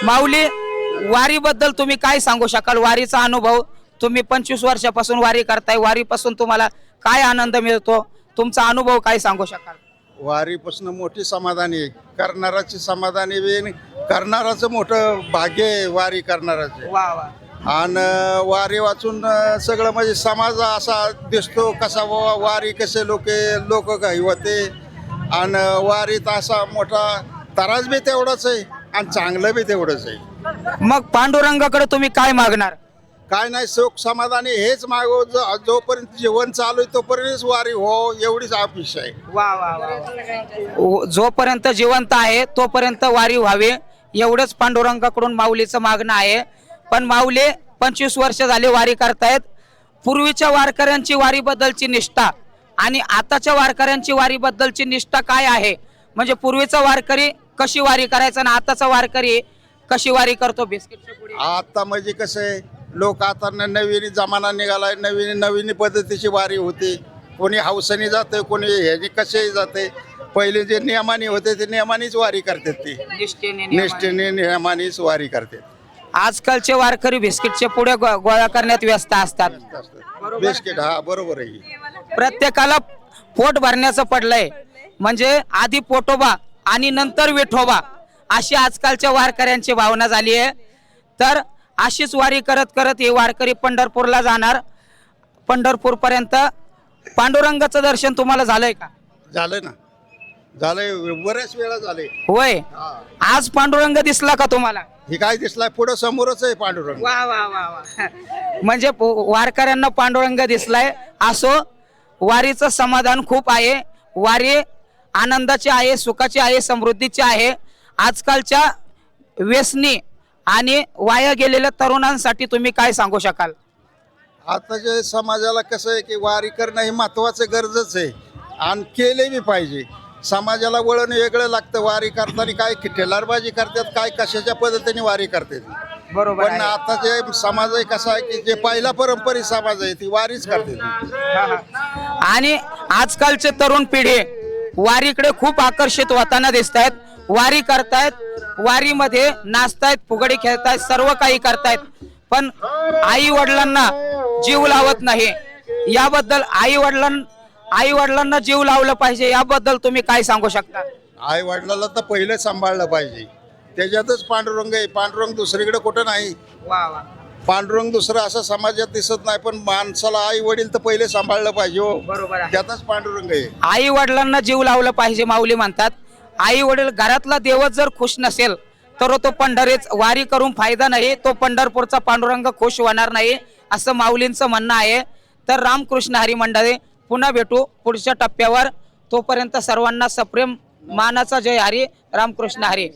माऊली, वारीबद्दल तुम्ही काय सांगू शकाल? वारीचा अनुभव, तुम्ही 25 वर्षापासून वारी करताय, वारीपासून तुम्हाला काय आनंद मिळतो? तुमचा अनुभव काय सांगू शकाल? वारीपासून मोठी समाधानी आहे. करणाराची समाधानी बी, करणाराचं मोठं भाग्य आहे वारी करणाराचे. वा वा. आणि वारी वाचून सगळं म्हणजे समाज असा दिसतो कसा वारी कसे लोक काही होते. आणि वारीत असा मोठा तरास बी तेवढाच आहे आणि चांगलं बी तेवढंच आहे. मग पांडुरंगाकडे तुम्ही काय मागणार? काय नाही, सुख समाधानी हेच मागो. जोपर्यंत जीवन चालू आहे तोपर्यंत वारी हो, एवढीच अपेक्षा आहे. वा वा वा. जोपर्यंत जिवंत आहे तोपर्यंत वारी व्हावी, एवढंच पांडुरंगाकडून माऊलीचं मागणं आहे. पण माऊली 25 वर्ष झाले वारी करतायत. पूर्वीच्या वारकऱ्यांची वारीबद्दलची निष्ठा आणि आताच्या वारकऱ्यांची वारीबद्दलची निष्ठा काय आहे? म्हणजे पूर्वीचा वारकरी कशी वारी करायचा आणि आताचा वारकरी कशी वारी करतो? बिस्किटच्या पुढे आता म्हणजे कसं आहे, लोक आता नवीन जमाना निघालाय, नवीन पद्धतीची वारी होती. कोणी हौसानी जाते, कोणी ह्याची कसेही जाते. पहिले जे नियमाने होते ते नियमानेच वारी करतात. ती निष्ठेने नियमानेच वारी करतात. आजकालचे वारकरी बिस्किटच्या पुढे गोळा करण्यात व्यस्त असतात. बिस्किट, हा बरोबर आहे. प्रत्येकाला पोट भरण्याचं पडलंय, म्हणजे आधी पोटोबा आणि नंतर विठोबा, अशी आजकालच्या वारकऱ्यांची भावना झाली आहे. तर अशीच वारी करत करत हे वारकरी पंढरपूरला जाणार. पंढरपूर पर्यंत पांडुरंगाचं दर्शन तुम्हाला झालंय का? झालंय ना, झालंय, बऱ्याच वेळा झाले. होय. आज पांडुरंग दिसला का तुम्हाला? हे काय दिसलाय? पुढं समोरच आहे पांडुरंग. वा वा वा वा. म्हणजे वारकऱ्यांना पांडुरंग दिसलाय. असो, वारीचं समाधान खूप आहे. वारी आनंदाची आहे, सुखाची आहे, समृद्धीची आहे. आजकालच्या व्यसनी आणि वाया गेलेल्या तरुणांसाठी तुम्ही काय सांगू शकाल? आताच्या समाजाला कसं आहे की वारी करणं हे महत्वाचं गरजच आहे आणि केले बी पाहिजे. समाजाला वळण वेगळं लागतं. वारी करताना काय ठेलारबाजी करतात, काय कशाच्या पद्धतीने वारी करतात. बरोबर पण आता जे समाज आहे कसा आहे की जे पहिला पारंपरिक समाज आहे ती वारीच करते. आणि आजकालचे तरुण पिढी वारीकडे खूप आकर्षित होताना दिसत आहेत. वारी करतायत, वारीमध्ये नाचतायत, फुगडी खेळतायत, सर्व काही करतायत. पण आई वडिलांना जीव लावत नाही. याबद्दल आई वडिलांना जीव लावलं पाहिजे, याबद्दल तुम्ही काय सांगू शकता? आई वडिलाला तर पहिले सांभाळलं पाहिजे. त्याच्यातच पांडुरंग आहे. पांडुरंग दुसरीकडे कुठं नाही. पांडुरंग दुसरं असं समाजात दिसत नाही. पण माणसाला आई वडील तर पहिले सांभाळलं पाहिजे. हो, बरोबर आहे. त्यातच पांडुरंग आहे. आई वडिलांना जीव लावलं पाहिजे माऊली म्हणतात. आई वडील घरातला देवच जर खुश नसेल तर तो पंढरीच वारी करून फायदा नाही. तो पंढरपूरचा पांडुरंग खुश होणार नाही, असं माऊलींचं म्हणणं आहे. तर रामकृष्ण हरी मंडळी, पुन्हा भेटू पुढच्या टप्प्यावर. तोपर्यंत सर्वांना सप्रेम मानाचा जय हरी. रामकृष्ण हरी.